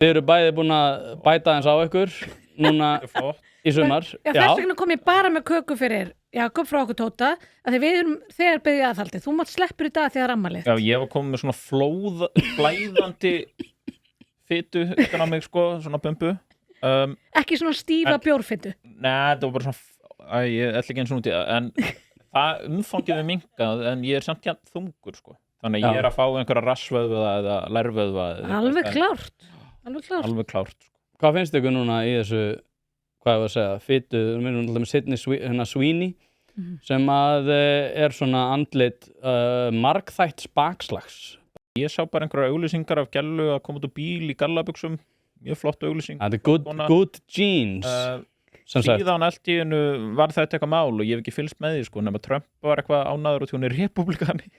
Þið eru bæði búin að bæta eins á ykkur núna í sumar. Já, þess vegna kom ég bara með köku fyrir Jakob frá okkur Tóta, að því við erum þegar byggðið aðhaldið. Þú mátt sleppur í dag þegar ammalið. Já, ég var komið með svona blæðandi fitu utan á mig, sko, svona bumbu. Ekki svona stífa bjórfitu. Nei, það var bara svona, ég ætla ekki eins og út í það, en það umfangið við minkað, en ég er samt hjá þungur, sko. Þannig að ég er að fá einhverja rassvöðva eða lærvöðva. Alveg klárt. Alveg klárt, sko. Hvað finnst ykkur núna í þessu, hvað ég var að segja, fitu, við erum alltaf með Sydney Sweeney, sem að er svona andlit margþætt bakslags. Ég sá bara einhverja auglýsingar af gælu að koma út úr bíl í gallabuxum, mjög flott auglýsing. Það er good jeans. Síðan allt í hennu var þetta eitthvað mál og ég hef ekki fylgst með því, sko, nema Trump var eitthvað ánæður og því hún er republikani.